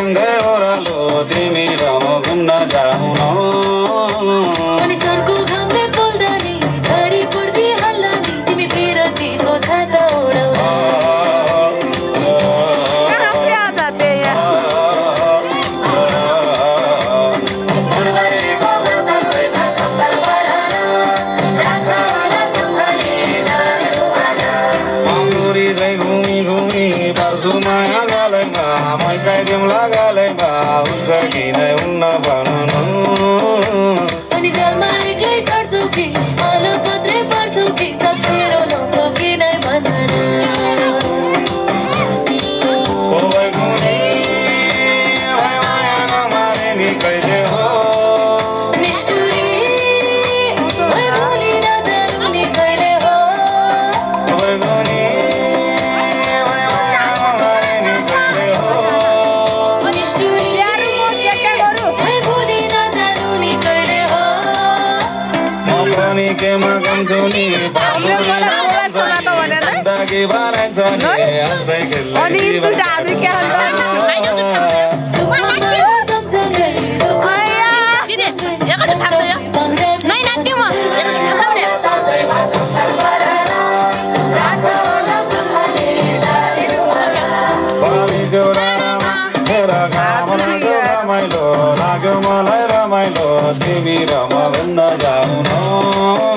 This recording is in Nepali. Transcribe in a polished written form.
सँगै ओह्रालो तिमी र म घुम्न जाऊ न अनि चर्को घामले पोल्दा नि झरी पर्दी हल्ला नि तिमी बिरतीको छाता ओढाउ कहाँ से आ जाते हैं घुमी घुमी पर्छु माया गालैमा मैकाइदिउँला गालैमा हुन्छ कि नै हुन्न भननु अनि जलमा एक्लै चढ्छौ कि अलपत्रै पर्छौ कि सकेरो लाउँछौ कि नै भन्न भइ गुनी भइ माया नमारे नि कहिले हो निष्ठुरी भइ भोलि नजानु नि कहिले हो भइ गुनी भइ माया नमारे नि कहिले हो निष्ठुरी यार म के गरौँ भइ भोलि नजानु नि कहिले हो म पनि केमा गन्छु नि हामीले मलाई मोबाइल सुनातो भनेर दागी बनाइन्छ नि आउँदै खेल्दै अनि दुईटा हात के रमाइलो लाग्यो मलाई रमाइलो तिमी र म घुम्न जाऊ न